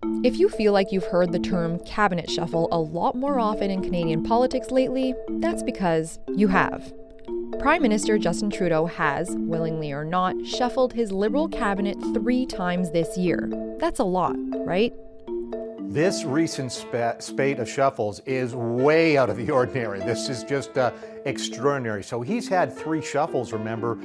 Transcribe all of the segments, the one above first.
If you feel like you've heard the term cabinet shuffle a lot more often in Canadian politics lately, that's because you have. Prime Minister Justin Trudeau has, willingly or not, shuffled his Liberal cabinet 3 times this year. That's a lot, right? This recent spate of shuffles is way out of the ordinary. This is just extraordinary. So he's had 3 shuffles, remember,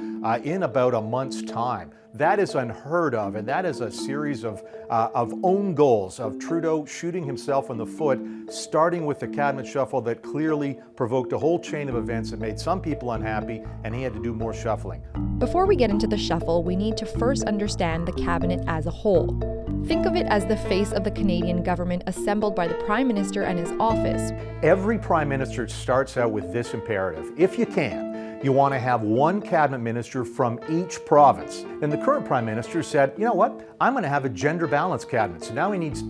in about a month's time. That is unheard of, and that is a series of own goals, of Trudeau shooting himself in the foot, starting with the cabinet shuffle that clearly provoked a whole chain of events that made some people unhappy, and he had to do more shuffling. Before we get into the shuffle, we need to first understand the cabinet as a whole. Think of it as the face of the Canadian government assembled by the Prime Minister and his office. Every Prime Minister starts out with this imperative. If you can, you want to have one cabinet minister from each province. And the current Prime Minister said, you know what, I'm going to have a gender balanced cabinet. So now he needs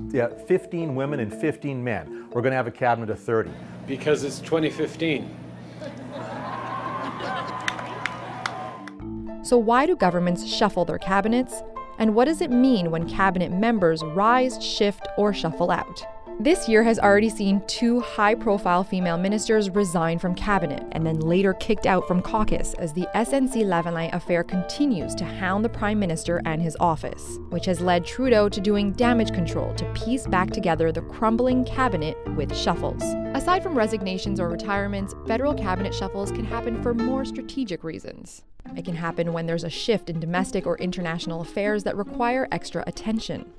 15 women and 15 men. We're going to have a cabinet of 30. Because it's 2015. So why do governments shuffle their cabinets? And what does it mean when cabinet members rise, shift, or shuffle out? This year has already seen 2 high-profile female ministers resign from cabinet and then later kicked out from caucus as the SNC-Lavalin affair continues to hound the Prime Minister and his office, which has led Trudeau to doing damage control to piece back together the crumbling cabinet with shuffles. Aside from resignations or retirements, federal cabinet shuffles can happen for more strategic reasons. It can happen when there's a shift in domestic or international affairs that require extra attention.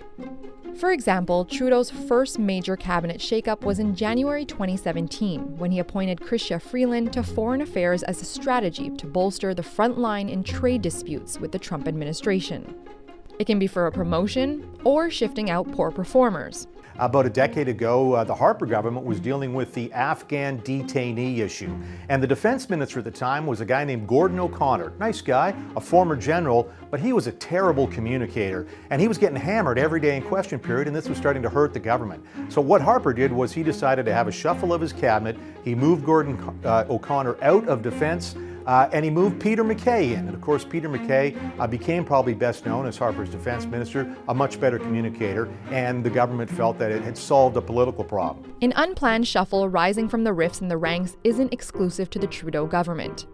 For example, Trudeau's first major cabinet shakeup was in January 2017, when he appointed Chrystia Freeland to Foreign Affairs as a strategy to bolster the front line in trade disputes with the Trump administration. It can be for a promotion or shifting out poor performers. About a decade ago, the Harper government was dealing with the Afghan detainee issue. And the defense minister at the time was a guy named Gordon O'Connor. Nice guy, a former general, but he was a terrible communicator. And he was getting hammered every day in question period, and this was starting to hurt the government. So what Harper did was he decided to have a shuffle of his cabinet. He moved Gordon O'Connor out of defense, and he moved Peter MacKay in. And of course, Peter MacKay became probably best known as Harper's defense minister, a much better communicator, and the government felt that it had solved a political problem. An unplanned shuffle rising from the rifts in the ranks isn't exclusive to the Trudeau government.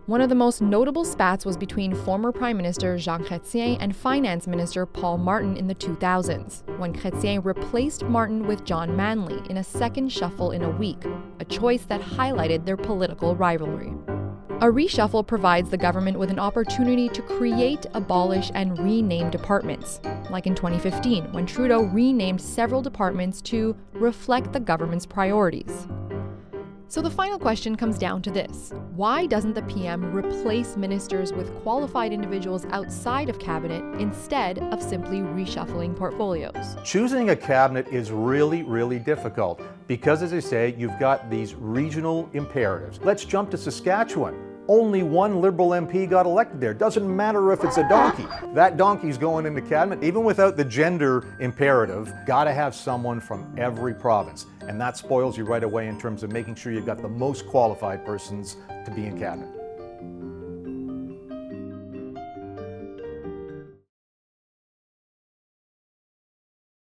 One of the most notable spats was between former Prime Minister Jean Chrétien and Finance Minister Paul Martin in the 2000s, when Chrétien replaced Martin with John Manley in a second shuffle in a week, a choice that highlighted their political rivalry. A reshuffle provides the government with an opportunity to create, abolish, and rename departments, like in 2015, when Trudeau renamed several departments to reflect the government's priorities. So the final question comes down to this: why doesn't the PM replace ministers with qualified individuals outside of cabinet instead of simply reshuffling portfolios? Choosing a cabinet is really, really difficult because, as I say, you've got these regional imperatives. Let's jump to Saskatchewan. Only one Liberal MP got elected there. Doesn't matter if it's a donkey. That donkey's going into cabinet. Even without the gender imperative, gotta have someone from every province. And that spoils you right away in terms of making sure you've got the most qualified persons to be in cabinet.